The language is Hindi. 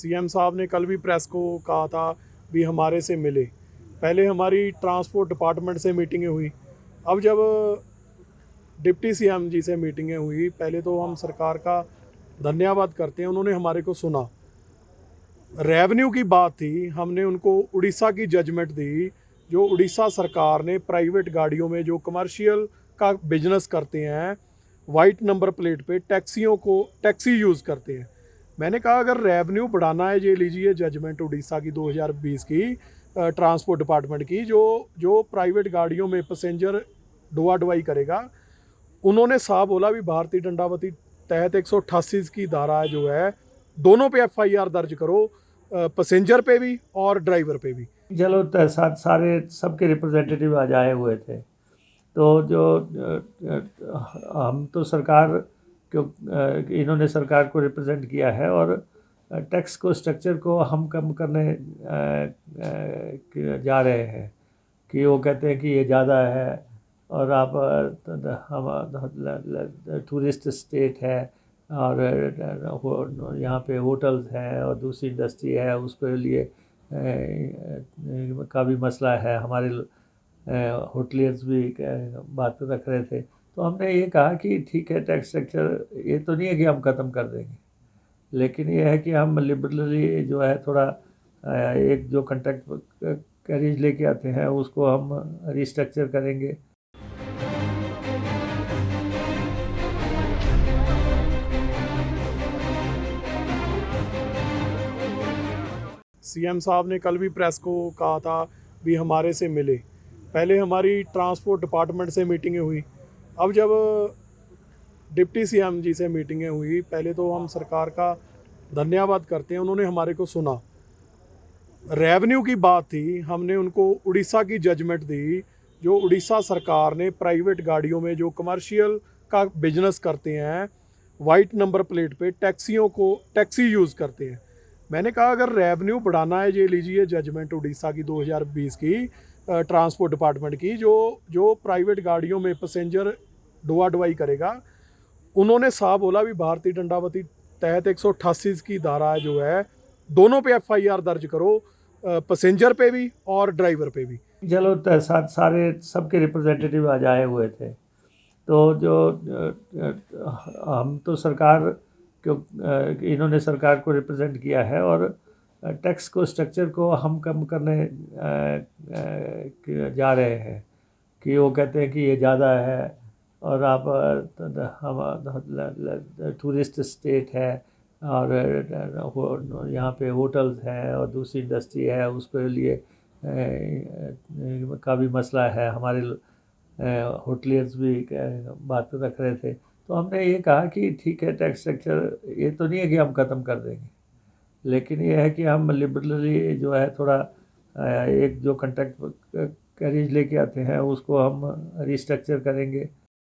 सीएम साहब ने कल भी प्रेस को कहा था भी हमारे से मिले। पहले हमारी ट्रांसपोर्ट डिपार्टमेंट से मीटिंगें हुई, अब जब डिप्टी सीएम जी से मीटिंगें हुई, पहले तो हम सरकार का धन्यवाद करते हैं, उन्होंने हमारे को सुना। रेवेन्यू की बात थी, हमने उनको उड़ीसा की जजमेंट दी। जो उड़ीसा सरकार ने प्राइवेट गाड़ियों में जो कमर्शियल का बिजनेस करते हैं, वाइट नंबर प्लेट पे टैक्सियों को टैक्सी यूज़ करते हैं। मैंने कहा अगर रेवेन्यू बढ़ाना है, ये लीजिए जजमेंट उड़ीसा की 2020 की ट्रांसपोर्ट डिपार्टमेंट की, जो प्राइवेट गाड़ियों में पैसेंजर ढोआ ढुआई करेगा। उन्होंने साफ बोला भी भारतीय दंडावती तहत 188 की धारा जो है, दोनों पे एफआईआर दर्ज करो, पैसेंजर पे भी और ड्राइवर पे भी। चलो सारे सबके रिप्रेजेंटेटिव आज आए हुए थे, तो जो हम तो सरकार क्यों इन्होंने सरकार को रिप्रेजेंट किया है और टैक्स को स्ट्रक्चर को हम कम करने जा रहे हैं कि वो कहते हैं कि ये ज़्यादा है और आप हम टूरिस्ट स्टेट है और यहाँ पे होटल्स हैं और दूसरी इंडस्ट्री है, उसके लिए का भी मसला है। हमारे होटलियर्स भी बात रख रहे थे, तो हमने ये कहा कि ठीक है टैक्स स्ट्रक्चर ये तो नहीं है कि हम ख़त्म कर देंगे, लेकिन ये है कि हम लिबरली जो है थोड़ा एक जो कंट्रैक्ट कैरेज लेके आते हैं उसको हम रिस्ट्रक्चर करेंगे। सीएम साहब ने कल भी प्रेस को कहा था भी हमारे से मिले। पहले हमारी ट्रांसपोर्ट डिपार्टमेंट से मीटिंगें हुई, अब जब डिप्टी सीएम जी से मीटिंगें हुई, पहले तो हम सरकार का धन्यवाद करते हैं, उन्होंने हमारे को सुना। रेवेन्यू की बात थी, हमने उनको उड़ीसा की जजमेंट दी। जो उड़ीसा सरकार ने प्राइवेट गाड़ियों में जो कमर्शियल का बिजनेस करते हैं, वाइट नंबर प्लेट पे टैक्सियों को टैक्सी यूज़ करते हैं। मैंने कहा अगर रेवेन्यू बढ़ाना है, ये लीजिए जजमेंट उड़ीसा की 2020 की ट्रांसपोर्ट डिपार्टमेंट की, जो प्राइवेट गाड़ियों में पैसेंजर ढोआ ढुआई करेगा। उन्होंने साफ बोला भी भारतीय दंडावती तहत 188 की धारा जो है, दोनों पे एफआईआर दर्ज करो, पैसेंजर पे भी और ड्राइवर पे भी। चलो सारे सबके रिप्रेजेंटेटिव आज आए हुए थे, तो जो हम तो सरकार क्यों इन्होंने सरकार को रिप्रेजेंट किया है और टैक्स को स्ट्रक्चर को हम कम करने जा रहे हैं कि वो कहते हैं कि ये ज़्यादा है और आप हम टूरिस्ट स्टेट है और यहाँ पे होटल्स हैं और दूसरी इंडस्ट्री है, उसके लिए का भी मसला है। हमारे होटलियर्स भी बात रख रहे थे, तो हमने ये कहा कि ठीक है टैक्स स्ट्रक्चर ये तो नहीं है कि हम ख़त्म कर देंगे, लेकिन ये है कि हम लिबरली जो है थोड़ा एक जो कंट्रैक्ट कैरेज लेके आते हैं उसको हम रिस्ट्रक्चर करेंगे।